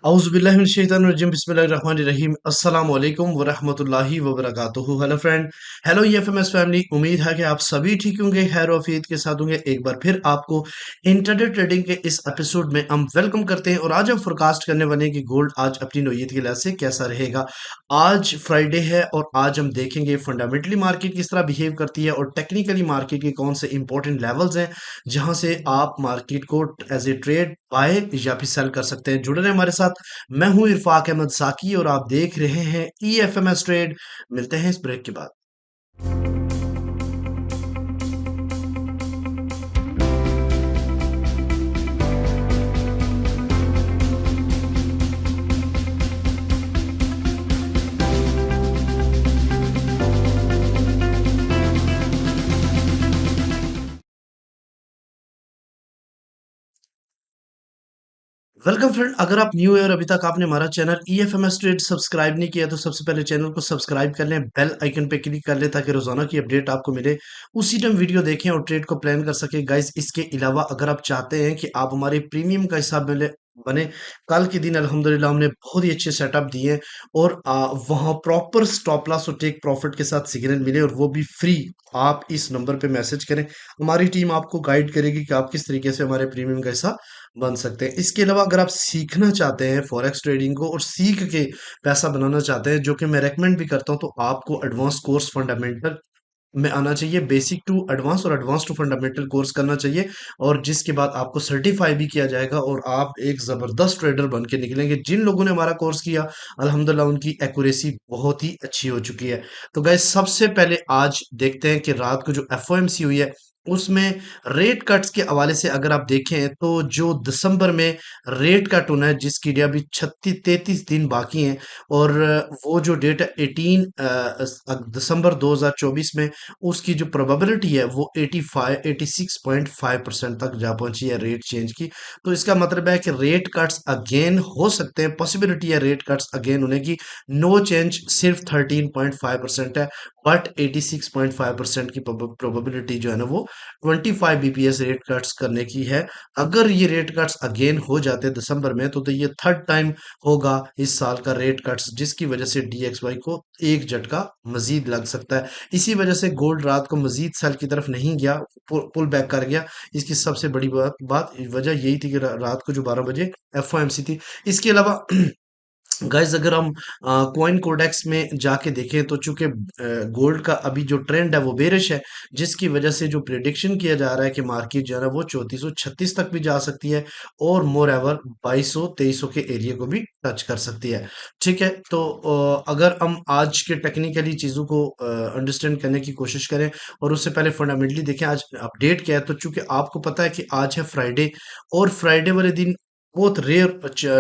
औज़ुबिल्लाहिमिनश्शैतानिर्रजीम बिस्मिल्लाहिर्रहमानिर्रहीम अस्सलाम वालेकुम वरहमतुल्लाहि वबरकातुहू। Hello friend, hello EFMS family. उम्मीद है कि आप सभी ठीक होंगे, खैर वफीयत के साथ होंगे। एक बार फिर आपको इंट्राडे ट्रेडिंग के इस एपिसोड में हम वेलकम करते हैं और आज हम फोरकास्ट करने वाले हैं कि गोल्ड आज अपनी नौयत के लिहाज से कैसा रहेगा। आज फ्राइडे है और आज हम देखेंगे फंडामेंटली मार्केट किस तरह बिहेव करती है और टेक्निकली मार्केट के कौन से इंपॉर्टेंट लेवल्स हैं जहां से आप मार्केट को एज ए ट्रेड बाय या फिर सेल कर सकते हैं। जुड़े रहे हमारे साथ। मैं हूं इरफाक अहमद साकी और आप देख रहे हैं ईएफएमएस ट्रेड। मिलते हैं इस ब्रेक के बाद। वेलकम फ्रेंड, अगर आप न्यू है और अभी तक आपने हमारा चैनल ईएफएमएस ट्रेड सब्सक्राइब नहीं किया तो सबसे पहले चैनल को सब्सक्राइब कर लें, बेल आइकन पे क्लिक कर लें ताकि रोजाना की अपडेट आपको मिले। उसी टाइम वीडियो देखें और ट्रेड को प्लान कर सके। गाइस, इसके अलावा अगर आप चाहते हैं कि आप हमारे प्रीमियम का हिस्सा मिले बने, कल के दिन अल्हम्दुलिल्लाह हमने बहुत ही अच्छे सेटअप दिए और वहाँ प्रॉपर स्टॉप लॉस और टेक प्रॉफिट के साथ सिग्नल मिले और वो भी फ्री। आप इस नंबर पे मैसेज करें, हमारी टीम आपको गाइड करेगी कि आप किस तरीके से हमारे प्रीमियम का हिस्सा बन सकते हैं। इसके अलावा अगर आप सीखना चाहते हैं फॉरेक्स ट्रेडिंग को और सीख के पैसा बनाना चाहते हैं, जो कि मैं रेकमेंड भी करता हूं, तो आपको एडवांस कोर्स फंडामेंटल में आना चाहिए। बेसिक टू एडवांस और एडवांस टू फंडामेंटल कोर्स करना चाहिए और जिसके बाद आपको सर्टिफाई भी किया जाएगा और आप एक जबरदस्त ट्रेडर बन के निकलेंगे। जिन लोगों ने हमारा कोर्स किया, अल्हम्दुलिल्लाह उनकी एक्यूरेसी बहुत ही अच्छी हो चुकी है। तो गाइस, सबसे पहले आज देखते हैं कि रात को जो एफओएमसी हुई है उसमें रेट कट्स के हवाले से अगर आप देखें तो जो दिसंबर में रेट कट होना है जिसकी डेट अभी 33 दिन बाकी हैं और वो जो डेट है 18 दिसंबर 2024 में, उसकी जो प्रोबेबिलिटी है वो 86.5% तक जा पहुंची है रेट चेंज की। तो इसका मतलब है कि रेट कट्स अगेन हो सकते हैं, पॉसिबिलिटी है रेट कट्स अगेन होने की। नो चेंज सिर्फ 13.5% है, बट 86.5% की प्रोबेबिलिटी जो है ना वो 25 बीपीएस रेट कट्स करने की है। अगर ये रेट कट्स अगेन हो जाते हैं दिसंबर में तो ये थर्ड टाइम होगा इस साल का रेट कट्स, जिसकी वजह से डीएक्सवाई को एक झटका मजीद लग सकता है। इसी वजह से गोल्ड रात को मजीद सेल की तरफ नहीं गया, पुल बैक कर गया। इसकी सबसे बड़ी बात वजह यही थी कि रात को जो 12 बजे एफओएमसी थी। इसके अलावा गाइस, अगर हम कॉइन कोडेक्स में जाके देखें तो चूंकि गोल्ड का अभी जो ट्रेंड है वो बेरिश है, जिसकी वजह से जो प्रिडिक्शन किया जा रहा है कि मार्केट जो है ना वो 3436 तक भी जा सकती है और मोर एवर 2200 के एरिया को भी टच कर सकती है। ठीक है, तो अगर हम आज के टेक्निकली चीज़ों को अंडरस्टैंड करने की कोशिश करें और उससे पहले फंडामेंटली देखें आज अपडेट क्या है, तो चूंकि आपको पता है कि आज है फ्राइडे और फ्राइडे वाले दिन बहुत रेयर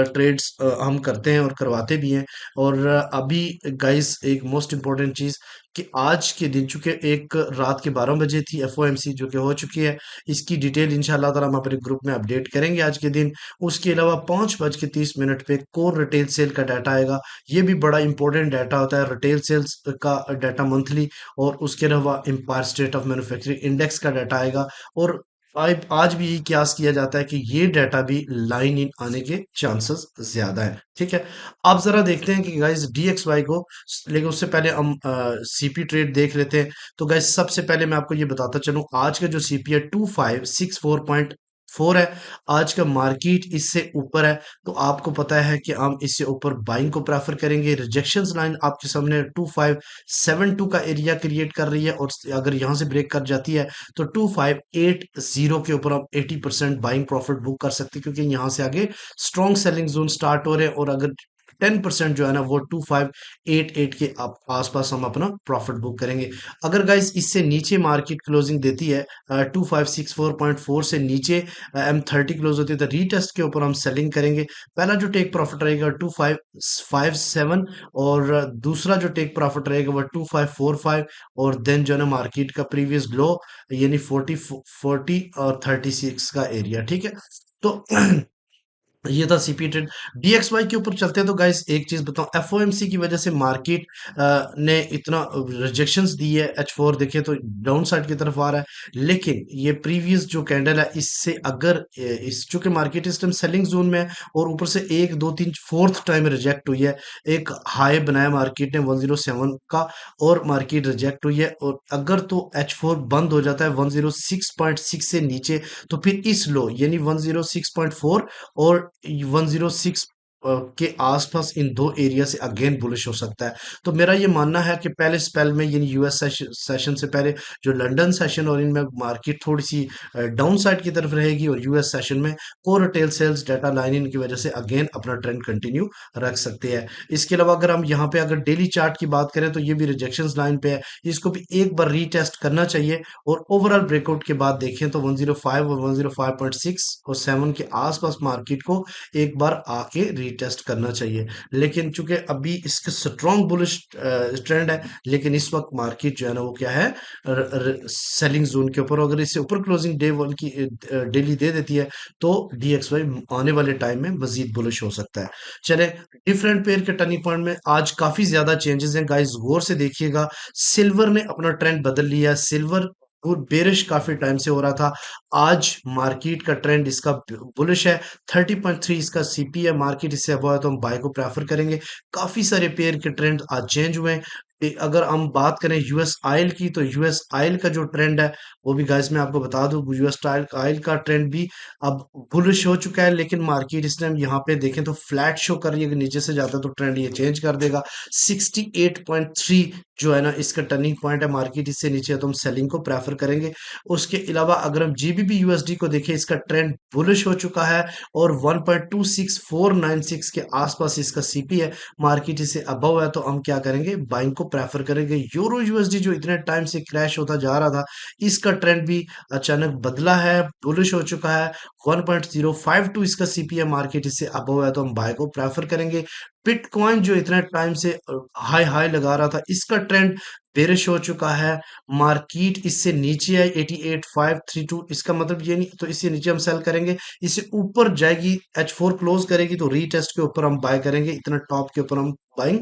ट्रेड्स हम करते हैं और करवाते भी हैं। और अभी गाइस, एक मोस्ट इम्पॉर्टेंट चीज़ कि आज के दिन चूंकि एक रात के 12 बजे थी एफओएमसी जो कि हो चुकी है, इसकी डिटेल इंशाल्लाह ताला हम अपने ग्रुप में अपडेट करेंगे आज के दिन। उसके अलावा 5:30 पे कोर रिटेल सेल का डाटा आएगा। ये भी बड़ा इंपॉर्टेंट डाटा होता है, रिटेल सेल्स का डाटा मंथली। और उसके अलावा empire state of manufacturing index का डाटा आएगा और आज भी यही क्यास किया जाता है कि ये डाटा भी लाइन इन आने के चांसेस ज्यादा है। ठीक है, आप जरा देखते हैं कि गाइस डीएक्सवाई को, लेकिन उससे पहले हम सीपी ट्रेड देख लेते हैं। तो गाइस, सबसे पहले मैं आपको ये बताता चलूं, आज का जो सीपी है 2564.4 है। आज का मार्केट इससे ऊपर है, तो आपको पता है कि हम इससे ऊपर बाइंग को प्रेफर करेंगे। रिजेक्शन लाइन आपके सामने 2572 का एरिया क्रिएट कर रही है और अगर यहां से ब्रेक कर जाती है तो 2580 के ऊपर आप 80% बाइंग प्रॉफिट बुक कर सकते हैं, क्योंकि यहाँ से आगे स्ट्रॉन्ग सेलिंग जोन स्टार्ट हो रहे हैं। और अगर 10% जो है ना वो 2588 के आसपास हम अपना प्रॉफिट बुक करेंगे। अगर गाइस इससे नीचे मार्केट क्लोजिंग देती है 2564.4 से नीचे M30 क्लोज होती है तो रीटेस्ट के ऊपर हम सेलिंग करेंगे। पहला जो टेक प्रॉफिट रहेगा 2557 और दूसरा जो टेक प्रॉफिट रहेगा वो 2545 और देन जो है ना मार्केट का प्रीवियस लो यानी 40 40 और 36 का एरिया। ठीक है, तो ये था सीपी ट्रेड। डीएक्सवाई के ऊपर चलते हैं तो गाइस एक चीज बताऊं, एफओएमसी की वजह से मार्केट ने इतना रिजेक्शंस दी है। एच फोर देखिए तो डाउन साइड की तरफ आ रहा है, लेकिन ये प्रीवियस जो कैंडल है इससे अगर इस चूंकि मार्केट इस टाइम सेलिंग जोन में है और ऊपर से एक दो तीन फोर्थ टाइम रिजेक्ट हुई है, एक हाई बनाया मार्केट ने 107 का और मार्केट रिजेक्ट हुई है, और अगर तो एच फोर बंद हो जाता है 106.6 से नीचे तो फिर इस लो यानी 106.4 और 106 के आसपास इन दो एरिया से अगेन बुलिश हो सकता है। तो मेरा ये मानना है कि पहले स्पेल में यानी यूएस सेशन से पहले जो लंदन सेशन और इनमें मार्केट थोड़ी सी डाउन साइड की तरफ रहेगी, और यूएस सेशन में core retail sales data line in की वजह से अगेन अपना ट्रेंड कंटिन्यू रख सकते हैं। इसके अलावा अगर हम यहाँ पे अगर डेली चार्ट की बात करें तो ये भी रिजेक्शन लाइन पे है, इसको भी एक बार रीटेस्ट करना चाहिए, और ओवरऑल ब्रेकआउट के बाद देखें तो 105 और 105.6 और 7 के आसपास मार्केट को एक बार आके रीटेस्ट करना चाहिए। लेकिन चूंकि अभी इसके स्ट्रॉन्ग बुलिश ट्रेंड है, लेकिन इस वक्त मार्केट जो है ना वो क्या है, सेलिंग जोन के ऊपर, अगर इससे ऊपर क्लोजिंग डे वन की डेली दे देती है तो डीएक्सवाई आने वाले टाइम में मजीद बुलिश हो सकता है। चले डिफरेंट पेयर के टर्निंग पॉइंट में आज काफी ज्यादा चेंजेस हैं गाइस, गौर से देखिएगा। सिल्वर ने अपना ट्रेंड बदल लिया, सिल्वर और बेरिश काफी टाइम से हो रहा था, आज मार्केट का ट्रेंड इसका बुलिश है। 30.3 इसका सीपी है, मार्केट इससे अबव है तो हम बाय को प्रेफर करेंगे। काफी सारे पेयर के ट्रेंड आज चेंज हुए हैं। अगर हम बात करें यूएस आयल की तो यूएस आयल का जो ट्रेंड है वो भी गाइस मैं आपको बता दूं, यूएस आयल का ट्रेंड भी अब बुलिश हो चुका है, लेकिन मार्केट इस टाइम यहाँ पे देखें तो फ्लैट शो कर रही है, अगर नीचे से जाता है तो ट्रेंड ये चेंज कर देगा। 68.3 जो है ना इसका टर्निंग पॉइंट है, मार्केट इससे नीचे है तो हम सेलिंग को प्रेफर करेंगे। उसके अलावा अगर हम जीबीपी यूएसडी को देखें, इसका ट्रेंड बुलिश हो चुका है और 1.26496 के आसपास इसका सीपी है, मार्केट इससे अबव है तो हम क्या करेंगे, बाइंग को प्रेफर करेंगे। यूरो यूएसडी जो इतने टाइम से क्रैश होता जा रहा था, इसका ट्रेंड भी अचानक बदला है, बुलिश हो चुका है। 1.052 इसका सीपी है, मार्केट इससे अबव है तो हम बाय को प्रेफर करेंगे। बिटकॉइन जो इतने टाइम से हाई हाई लगा रहा था, इसका ट्रेंड बेरिश हो चुका है, मार्केट इससे नीचे है 88,532, इसका मतलब ये नहीं तो इससे नीचे हम सेल करेंगे, इससे ऊपर जाएगी H4 क्लोज करेगी तो रीटेस्ट के ऊपर हम बाय करेंगे, इतना टॉप के ऊपर हम बाइंग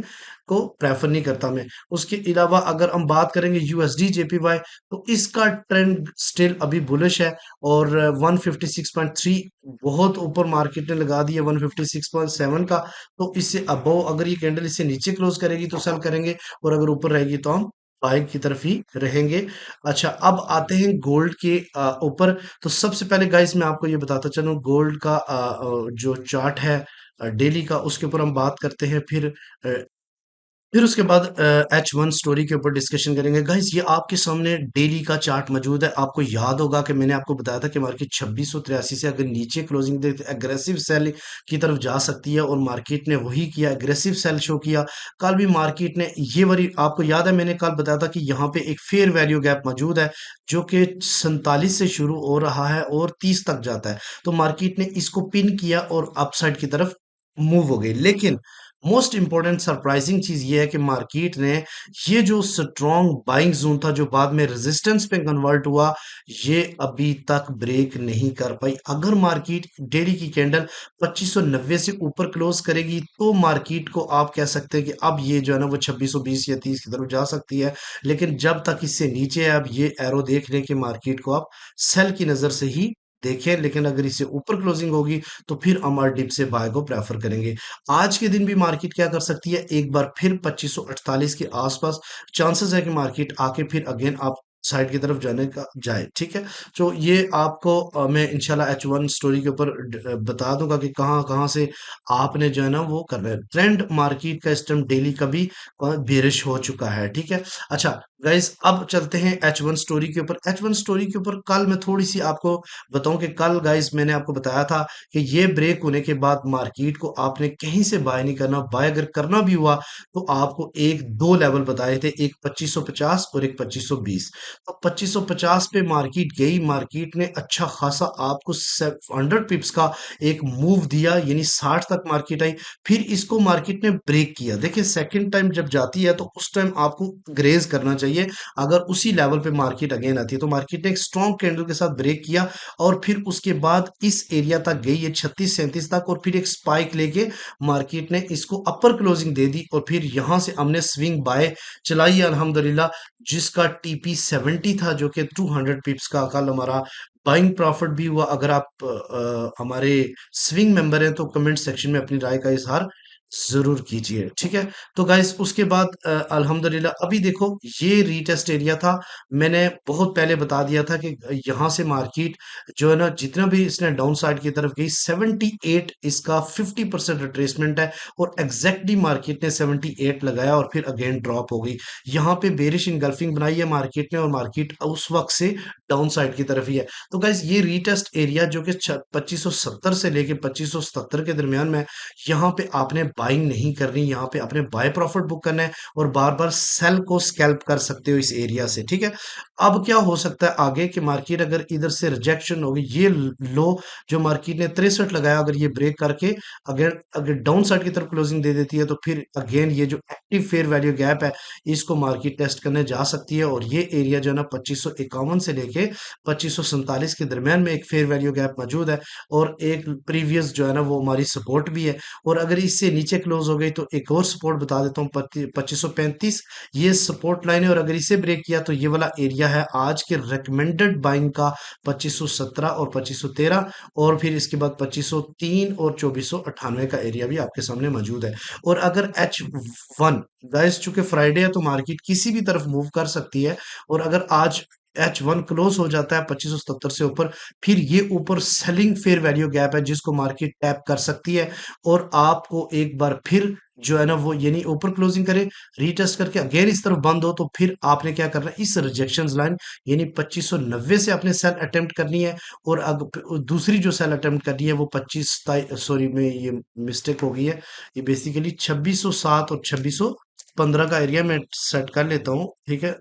को प्रेफर नहीं करता मैं। उसके अलावा अगर हम बात करेंगे यूएसडी जेपीवाई तो इसका ट्रेंड स्टिल अभी बुलिश है, और 156.3 बहुत ऊपर मार्केट ने लगा दिया 156.7 का, तो इससे अबव अगर ये कैंडल इससे नीचे क्लोज करेगी तो सेल करेंगे, और अगर ऊपर रहेगी तो हम बाइंग की तरफ ही रहेंगे। अच्छा, अब आते हैं गोल्ड के ऊपर। तो सबसे पहले गाइस मैं आपको ये बताता चलूं, गोल्ड का जो चार्ट है डेली का, उसके ऊपर हम बात करते हैं, फिर उसके बाद H1 स्टोरी के ऊपर डिस्कशन करेंगे। गाइस ये आपके सामने डेली का चार्ट मौजूद है, आपको याद होगा कि मैंने आपको बताया था कि मार्केट 2683 से अगर नीचे क्लोजिंग दे एग्रेसिव सेल की तरफ जा सकती है, और मार्केट ने वही किया, एग्रेसिव सेल शो किया। कल भी मार्केट ने ये वाली, आपको याद है मैंने कल बताया था कि यहाँ पे एक फेयर वैल्यू गैप मौजूद है जो कि 47 से शुरू हो रहा है और 30 तक जाता है, तो मार्केट ने इसको पिन किया और अपसाइड की तरफ मूव हो गई। लेकिन मोस्ट इंपॉर्टेंट सरप्राइजिंग चीज ये है कि मार्केट ने ये जो स्ट्रॉन्ग बाइंग जोन था जो बाद में रेजिस्टेंस पे कन्वर्ट हुआ, ये अभी तक ब्रेक नहीं कर पाई। अगर मार्केट डेली की कैंडल 2590 से ऊपर क्लोज करेगी तो मार्केट को आप कह सकते हैं कि अब ये जो है ना वो 2620 या 30 की तरफ जा सकती है, लेकिन जब तक इससे नीचे है, अब ये एरो देख लें कि मार्केट को आप सेल की नजर से ही देखें, लेकिन अगर इससे ऊपर क्लोजिंग होगी तो फिर हम डिप से बाय को प्रेफर करेंगे। आज के दिन भी मार्केट क्या कर सकती है, एक बार फिर 2548 के आसपास चांसेस है कि मार्केट आके फिर अगेन आप साइड की तरफ जाने का जाए। ठीक है, तो ये आपको मैं इंशाल्लाह H1 स्टोरी के ऊपर बता दूंगा कि कहाँ कहाँ से आपने जो है ना वो करना है। ट्रेंड मार्केट का इस टाइम डेली का भी बेरिश हो चुका है। ठीक है, अच्छा गाइस अब चलते हैं H1 स्टोरी के ऊपर। H1 स्टोरी के ऊपर कल मैं थोड़ी सी आपको बताऊं कि कल गाइस मैंने आपको बताया था कि ये ब्रेक होने के बाद मार्केट को आपने कहीं से बाय नहीं करना, बाय अगर करना भी हुआ तो आपको एक दो लेवल बताए थे, एक 2550 और एक 2520। तो 2550 पे मार्केट गई, मार्केट ने अच्छा खासा आपको 100 पिप्स का एक मूव दिया, यानी 60 तक मार्केट आई, फिर इसको मार्केट ने ब्रेक किया। देखिए सेकंड टाइम जब जाती है तो उस टाइम आपको ग्रेज करना चाहिए, चाहिए अगर उसी लेवल पे मार्केट अगेन आती है। तो मार्केट ने एक स्ट्रॉन्ग कैंडल के साथ ब्रेक किया और फिर उसके बाद इस एरिया तक गई है 36-37 तक, और फिर एक स्पाइक लेके मार्केट ने इसको अपर क्लोजिंग दे दी और फिर यहां से हमने स्विंग बाय चलाई है अल्हम्दुलिल्लाह, जिसका टीपी 70 था, जो कि 200 पिप्स का कल हमारा बाइंग प्रॉफिट भी हुआ। अगर आप हमारे स्विंग मेंबर हैं तो कमेंट सेक्शन में अपनी राय का इजहार जरूर कीजिए, ठीक है। तो गाइस उसके बाद अल्हम्दुलिल्लाह अभी देखो ये रीटेस्ट एरिया था। मैंने बहुत पहले बता दिया था कि यहाँ से मार्केट जो है ना, जितना भी इसने डाउन साइड की तरफ गई 78 इसका 50% रिट्रेसमेंट है, और एग्जैक्टली मार्केट ने 78 लगाया और फिर अगेन ड्रॉप हो गई। यहाँ पे बेरिश इनगल्फिंग बनाई है मार्केट ने, और मार्केट उस वक्त से डाउन साइड की तरफ ही है। तो गाइस ये रीटेस्ट एरिया जो कि 2570 से लेके 2577 के दरमियान में, यहाँ पे आपने बाइंग नहीं करनी, यहाँ पे आपने बाय प्रॉफिट बुक करना है और बार बार सेल को स्कैल्प कर सकते हो इस एरिया से, ठीक है। अब क्या हो सकता है आगे कि मार्केट अगर इधर से रिजेक्शन होगी, ये लो जो मार्केट ने 63 लगाया, अगर ये ब्रेक करके अगर अगर डाउन साइड की तरफ क्लोजिंग दे देती है, तो फिर अगेन ये जो एक्टिव फेयर वैल्यू गैप है इसको मार्केट टेस्ट करने जा सकती है। और ये एरिया जो है ना 2551 से लेके 2547 के दरमियान में एक फेयर वैल्यू गैप मौजूद है, और एक प्रीवियस जो है ना वो हमारी सपोर्ट भी है। और अगर इससे नीचे क्लोज हो गई तो एक और सपोर्ट बता देता हूँ, 2535 ये सपोर्ट लाइन है, और अगर इसे ब्रेक किया तो ये वाला एरिया है आज के रिकमेंडेड बाइंग का 2517 और 2513, और फिर इसके बाद 2503 और 2498 का एरिया भी आपके सामने मौजूद है। और अगर H1 गाइस, चूंकि फ्राइडे है तो मार्केट किसी भी तरफ मूव कर सकती है, और अगर आज H1 क्लोज हो जाता है 2570 से ऊपर, फिर ये ऊपर सेलिंग फेयर वैल्यू गैप है जिसको मार्केट टैप कर सकती है, और आपको एक बार फिर जो है ना वो यानी ऊपर क्लोजिंग करे, रीटेस्ट करके अगेन इस तरफ बंद हो, तो फिर आपने क्या करना है, इस रिजेक्शन लाइन यानी 2590 से आपने सेल अटेम्प्ट करनी है। और दूसरी जो सेल अटेम्प्ट करनी है वो 25, सॉरी में ये मिस्टेक हो गई है, ये बेसिकली 2607 और 2615 का एरिया मैं सेट कर लेता हूँ, ठीक है।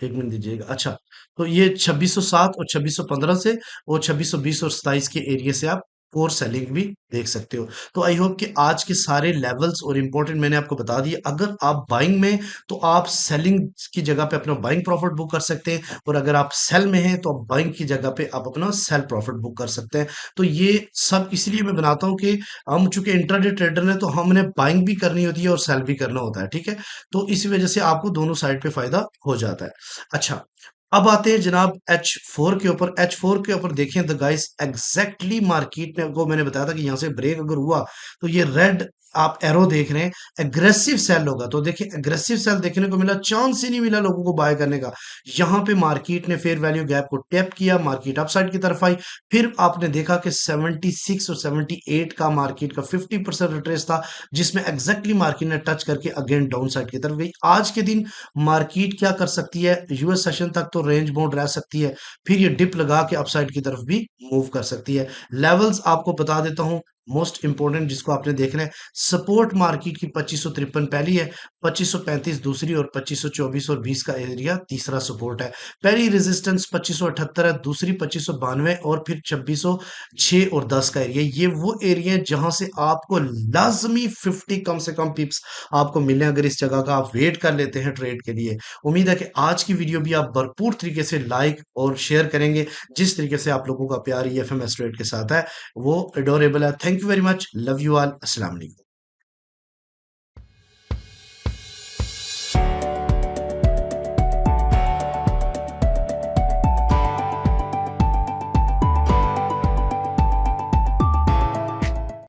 एक मिनट दीजिएगा। अच्छा, तो ये 2607 और 2615 से, और 2620 और 27 के एरिया से आप कोर सेलिंग भी देख सकते हो। तो आई होप कि आज के सारे लेवल्स और इंपॉर्टेंट मैंने आपको बता दिए। अगर आप बाइंग में, तो आप सेलिंग की जगह पे अपना बाइंग प्रॉफिट बुक कर सकते हैं, और अगर आप सेल में हैं तो आप बाइंग की जगह पे आप अपना सेल प्रॉफिट बुक कर सकते हैं। तो ये सब इसलिए मैं बनाता हूँ कि हम चूंकि इंट्राडे ट्रेडर हैं तो हमने बाइंग भी करनी होती है और सेल भी करना होता है, ठीक है। तो इसी वजह से आपको दोनों साइड पे फायदा हो जाता है। अच्छा, अब आते हैं जनाब H4 के ऊपर। H4 के ऊपर देखें तो गाइस एग्जैक्टली मार्केट में, को मैंने बताया था कि यहां से ब्रेक अगर हुआ तो ये रेड आप एरो देख रहे हैं, एग्रेसिव सेल होगा। तो देखिए एग्रेसिव सेल देखने को मिला, चांस ही नहीं मिला लोगों को बाय करने का। यहां पे मार्केट ने फेयर वैल्यू गैप को टैप किया, मार्केट अपसाइड की तरफ आई, फिर आपने देखा कि 76 और 78 का मार्केट का 50% रिट्रेस था, जिसमें एग्जैक्टली मार्केट ने टच करके अगेन डाउन साइड की तरफ गई। आज के दिन मार्केट क्या कर सकती है, यूएस सेशन तक तो रेंज बाउंड रह सकती है, फिर ये डिप लगा के अपसाइड की तरफ भी मूव कर सकती है। लेवल्स आपको बता देता हूं, मोस्ट इंपोर्टेंट जिसको आपने देखना है, सपोर्ट मार्केट की 2553 पहली है, 2535 दूसरी, और 2524 और 20 का एरिया तीसरा सपोर्ट है। पहली रेजिस्टेंस 2578 है, दूसरी 2592, और फिर 2606 और 10 का एरिया। ये वो एरिया है जहां से आपको लाजमी 50 कम से कम पिप्स आपको मिले अगर इस जगह का आप वेट कर लेते हैं ट्रेड के लिए। उम्मीद है कि आज की वीडियो भी आप भरपूर तरीके से लाइक और शेयर करेंगे, जिस तरीके से आप लोगों का प्यार EFM एस्ट्रेट के साथ है वो एडोरेबल है। Thank you very much, love you all, अस्सलाम वालेकुम।